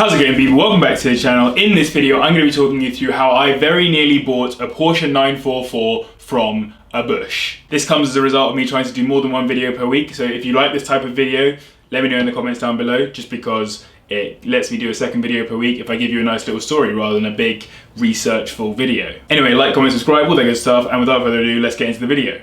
How's it going, people? Welcome back to the channel. In this video I'm going to be talking you through how I very nearly bought a Porsche 944 from a bush. This comes as a result of me trying to do more than one video per week, so if you like this type of video, let me know in the comments down below, just because it lets me do a second video per week if I give you a nice little story rather than a big researchful video. Anyway, like, comment, subscribe, all that good stuff, and without further ado, let's get into the video.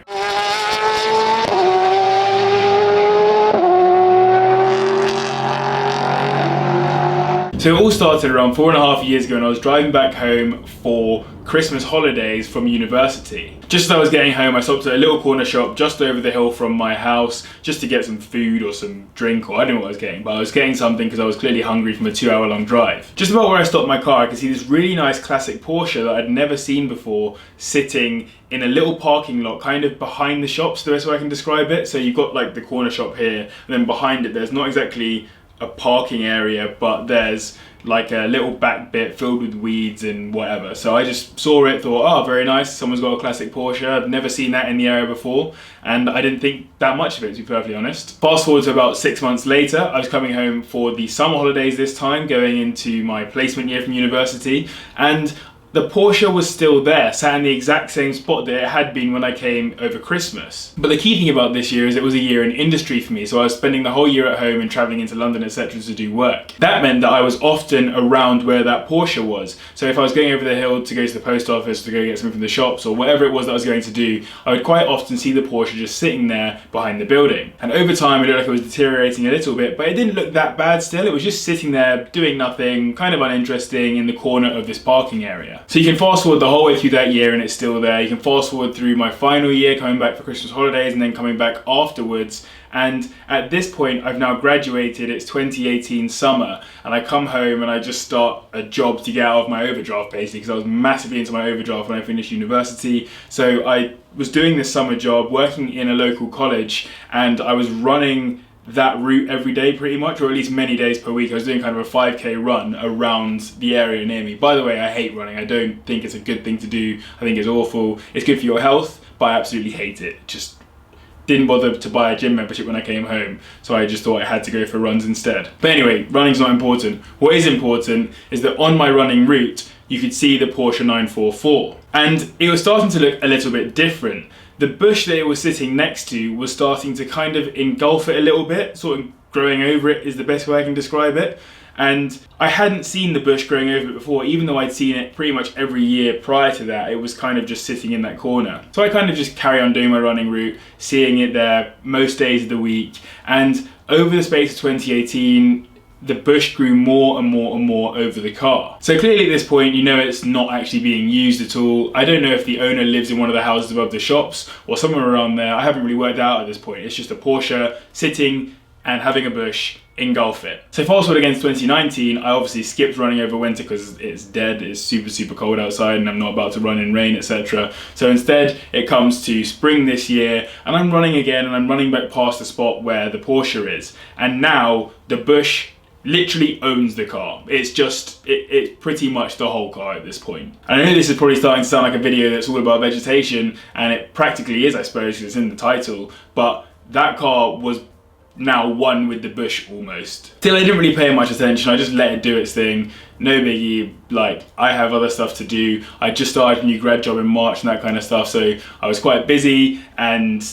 So it all started around 4.5 years ago when I was driving back home for Christmas holidays from university. Just as I was getting home, I stopped at a little corner shop just over the hill from my house just to get some food or some drink, or I don't know what I was getting, but I was getting something because I was clearly hungry from a 2-hour-long drive. Just about where I stopped my car, I could see this really nice classic Porsche that I'd never seen before sitting in a little parking lot kind of behind the shops, the best way I can describe it. So you've got like the corner shop here, and then behind it there's not exactly a parking area, but there's like a little back bit filled with weeds and whatever. So I just saw it, thought, oh, very nice, someone's got a classic Porsche. I've never seen that in the area before, and I didn't think that much of it, to be perfectly honest. Fast forward to about 6 months later, I was coming home for the summer holidays this time, going into my placement year from university, and the Porsche was still there, sat in the exact same spot that it had been when I came over Christmas. But the key thing about this year is it was a year in industry for me, so I was spending the whole year at home and travelling into London, etc. to do work. That meant that I was often around where that Porsche was. So if I was going over the hill to go to the post office, to go get something from the shops, or whatever it was that I was going to do, I would quite often see the Porsche just sitting there behind the building. And over time it looked like it was deteriorating a little bit, but it didn't look that bad still. It was just sitting there doing nothing, kind of uninteresting in the corner of this parking area. So you can fast forward the whole way through that year and it's still there. You can fast forward through my final year, coming back for Christmas holidays and then coming back afterwards. And at this point, I've now graduated. It's 2018 summer, and I come home and I just start a job to get out of my overdraft, basically, because I was massively into my overdraft when I finished university. So I was doing this summer job, working in a local college, and I was running that route every day pretty much, or at least many days per week. I was doing kind of a 5k run around the area near me. By the way, I hate running. I don't think it's a good thing to do. I think it's awful. It's good for your health, but I absolutely hate it. Just didn't bother to buy a gym membership when I came home, so I just thought I had to go for runs instead. But anyway, running's not important. What is important is that on my running route, you could see the Porsche 944. And it was starting to look a little bit different. The bush that it was sitting next to was starting to kind of engulf it a little bit, sort of growing over it is the best way I can describe it. And I hadn't seen the bush growing over it before, even though I'd seen it pretty much every year prior to that. It was kind of just sitting in that corner. So I kind of just carry on doing my running route, seeing it there most days of the week. And over the space of 2018, the bush grew more and more and more over the car. So clearly at this point, you know it's not actually being used at all. I don't know if the owner lives in one of the houses above the shops or somewhere around there. I haven't really worked out at this point. It's just a Porsche sitting and having a bush engulf it. So fast forward again to 2019, I obviously skipped running over winter because it's dead, it's super cold outside and I'm not about to run in rain, etc. So instead it comes to spring this year and I'm running again, and I'm running back past the spot where the Porsche is. And now the bush literally owns the car. It's just, it's pretty much the whole car at this point. And I know this is probably starting to sound like a video that's all about vegetation, and it practically is, I suppose, because it's in the title, but that car was now one with the bush almost. Still, I didn't really pay much attention. I just let it do its thing. No biggie, like, I have other stuff to do. I just started a new grad job in March and that kind of stuff, so I was quite busy and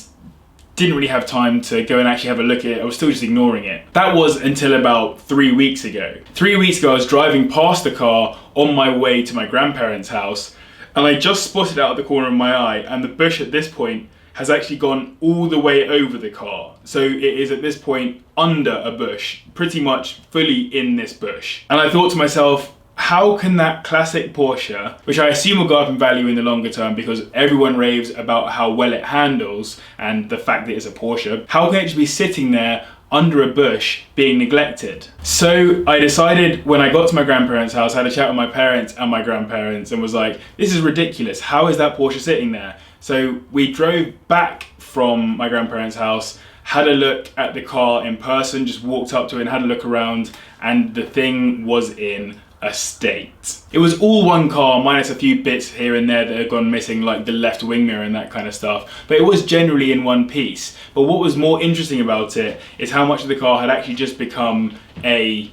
didn't really have time to go and actually have a look at it. I was still just ignoring it. That was until about 3 weeks ago. 3 weeks ago, I was driving past the car on my way to my grandparents' house, and I just spotted out of the corner of my eye, and the bush at this point has actually gone all the way over the car. So it is at this point under a bush, pretty much fully in this bush. And I thought to myself, how can that classic Porsche, which I assume will go up in value in the longer term because everyone raves about how well it handles and the fact that it's a Porsche, how can it just be sitting there under a bush being neglected? So I decided, when I got to my grandparents' house, I had a chat with my parents and my grandparents and was like, this is ridiculous. How is that Porsche sitting there? So we drove back from my grandparents' house, had a look at the car in person, just walked up to it and had a look around, and the thing was in a state. It was all one car, minus a few bits here and there that had gone missing, like the left wing mirror and that kind of stuff, but it was generally in one piece. But what was more interesting about it is how much of the car had actually just become a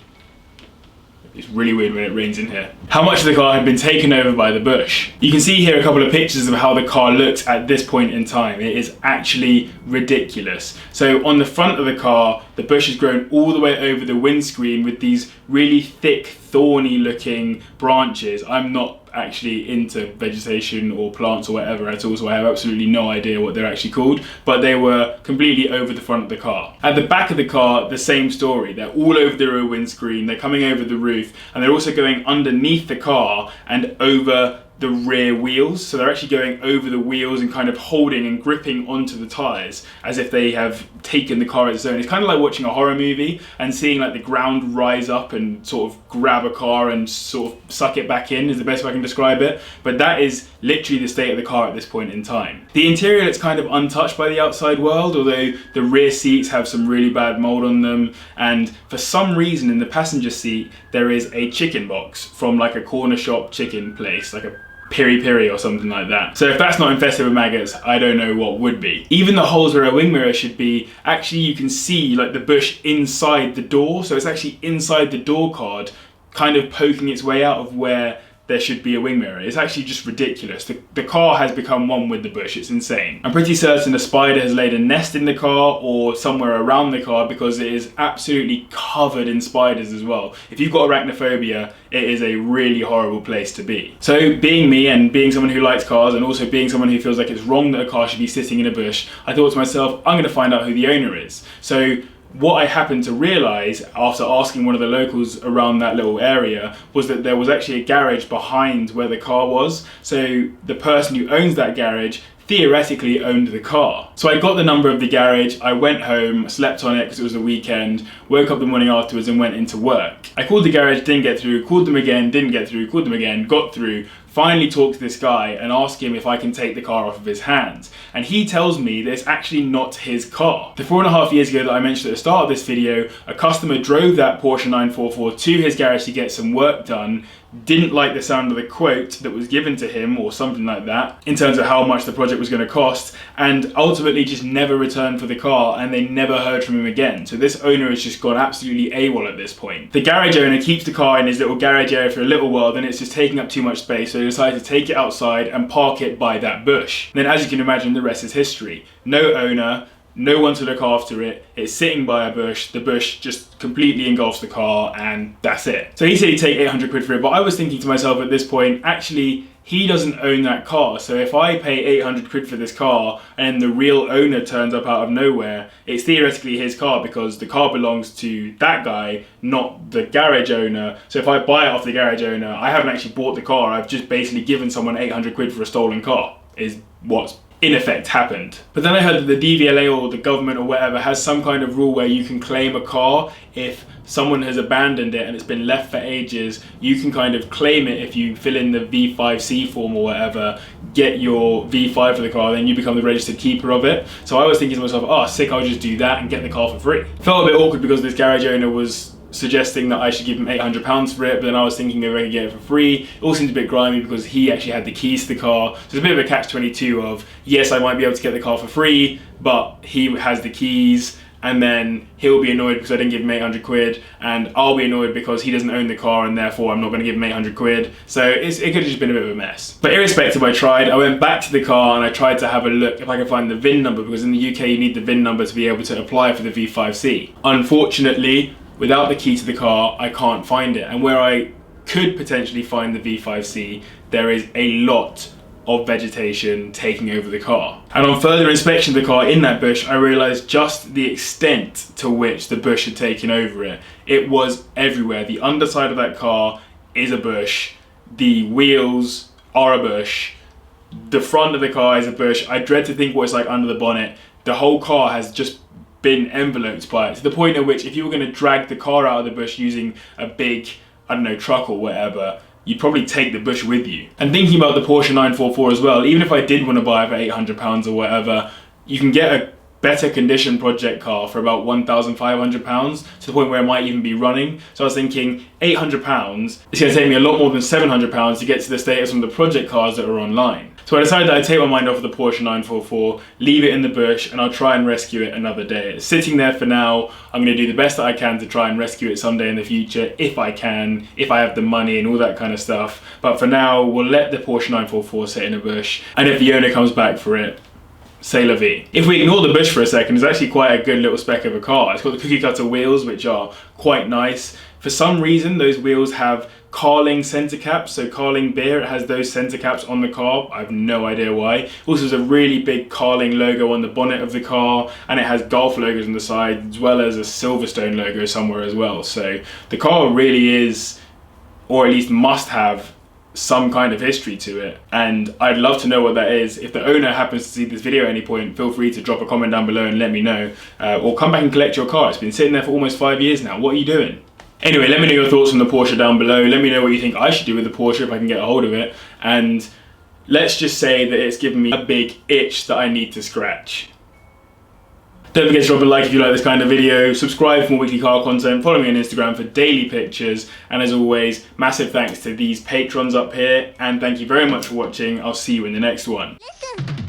It's really weird when it rains in here. How much of the car had been taken over by the bush? You can see here a couple of pictures of how the car looks at this point in time. It is actually ridiculous. So on the front of the car, the bush has grown all the way over the windscreen with these really thick, thorny looking branches. I'm not actually into vegetation or plants or whatever at all, so I have absolutely no idea what they're actually called, but they were completely over the front of the car. At the back of the car, the same story. They're all over the rear windscreen, they're coming over the roof, and they're also going underneath the car and over the rear wheels. So they're actually going over the wheels and kind of holding and gripping onto the tires as if they have taken the car as its own. It's kind of like watching a horror movie and seeing like the ground rise up and sort of grab a car and sort of suck it back in, is the best way I can describe it. But that is literally the state of the car at this point in time. The interior looks kind of untouched by the outside world, although the rear seats have some really bad mold on them, and for some reason in the passenger seat there is a chicken box from like a corner shop chicken place, like a Piri Piri or something like that. So if that's not infested with maggots, I don't know what would be. Even the holes where a wing mirror should be, actually you can see like the bush inside the door, so it's actually inside the door card, kind of poking its way out of where there should be a wing mirror. It's actually just ridiculous. The car has become one with the bush. It's insane. I'm pretty certain a spider has laid a nest in the car or somewhere around the car, because it is absolutely covered in spiders as well. If you've got arachnophobia, it is a really horrible place to be. So being me and being someone who likes cars and also being someone who feels like it's wrong that a car should be sitting in a bush, I thought to myself, I'm going to find out who the owner is. So what I happened to realise after asking one of the locals around that little area was that there was actually a garage behind where the car was. So the person who owns that garage theoretically owned the car. So I got the number of the garage, I went home, slept on it because it was a weekend, woke up the morning afterwards and went into work. I called the garage, didn't get through, called them again, didn't get through, called them again, got through, finally talked to this guy and asked him if I can take the car off of his hands. And he tells me that it's actually not his car. The 4.5 years ago that I mentioned at the start of this video, a customer drove that Porsche 944 to his garage to get some work done, didn't like the sound of the quote that was given to him or something like that in terms of how much the project was going to cost, and ultimately just never returned for the car, and they never heard from him again. So this owner has just gone absolutely AWOL at this point. The garage owner keeps the car in his little garage area for a little while, then it's just taking up too much space, so they decided to take it outside and park it by that bush. And then as you can imagine, the rest is history. No owner, no one to look after it, it's sitting by a bush, the bush just completely engulfs the car, and that's it. So he said he'd take 800 quid for it, but I was thinking to myself at this point, actually, he doesn't own that car, so if I pay 800 quid for this car and the real owner turns up out of nowhere, it's theoretically his car because the car belongs to that guy, not the garage owner. So if I buy it off the garage owner, I haven't actually bought the car, I've just basically given someone 800 quid for a stolen car, is what's in effect happened. But then I heard that the DVLA or the government or whatever has some kind of rule where you can claim a car if someone has abandoned it and it's been left for ages. You can kind of claim it if you fill in the V5C form or whatever, get your V5 for the car, then you become the registered keeper of it. So I was thinking to myself, oh sick, I'll just do that and get the car for free. Felt a bit awkward because this garage owner was suggesting that I should give him £800 for it, but then I was thinking maybe I could get it for free. It all seemed a bit grimy because he actually had the keys to the car. So it's a bit of a catch-22 of, yes, I might be able to get the car for free, but he has the keys, and then he'll be annoyed because I didn't give him 800 quid, and I'll be annoyed because he doesn't own the car and therefore I'm not going to give him 800 quid. So it could have just been a bit of a mess. But irrespective, I tried. I went back to the car and I tried to have a look if I could find the VIN number, because in the UK you need the VIN number to be able to apply for the V5C. Unfortunately, without the key to the car, I can't find it. And where I could potentially find the V5C, there is a lot of vegetation taking over the car. And on further inspection of the car in that bush, I realised just the extent to which the bush had taken over it. It was everywhere. The underside of that car is a bush. The wheels are a bush. The front of the car is a bush. I dread to think what it's like under the bonnet. The whole car has just been enveloped by it, to the point at which if you were going to drag the car out of the bush using a big, I don't know, truck or whatever, you'd probably take the bush with you. And thinking about the Porsche 944 as well, even if I did want to buy it for £800 or whatever, you can get a better condition project car for about £1,500, to the point where it might even be running. So I was thinking £800, it's going to take me a lot more than £700 to get to the state of some of the project cars that are online. So I decided that I'd take my mind off of the Porsche 944, leave it in the bush, and I'll try and rescue it another day. It's sitting there for now. I'm going to do the best that I can to try and rescue it someday in the future, if I can, if I have the money and all that kind of stuff. But for now, we'll let the Porsche 944 sit in a bush, and if the owner comes back for it, c'est la vie. If we ignore the bush for a second, it's actually quite a good little spec of a car. It's got the cookie cutter wheels, which are quite nice. For some reason, those wheels have Carling center caps, so Carling beer, it has those center caps on the car. I have no idea why. Also, there's a really big Carling logo on the bonnet of the car, and it has Golf logos on the side, as well as a Silverstone logo somewhere as well. So the car really is, or at least must have, some kind of history to it, and I'd love to know what that is. If the owner happens to see this video at any point, feel free to drop a comment down below and let me know, or come back and collect your car. It's been sitting there for almost 5 years now. What are you doing? Anyway, let me know your thoughts on the Porsche down below. Let me know what you think I should do with the Porsche if I can get a hold of it, and let's just say that it's given me a big itch that I need to scratch. Don't forget to drop a like if you like this kind of video, subscribe for more weekly car content, follow me on Instagram for daily pictures, and as always, massive thanks to these patrons up here, and thank you very much for watching. I'll see you in the next one. Listen.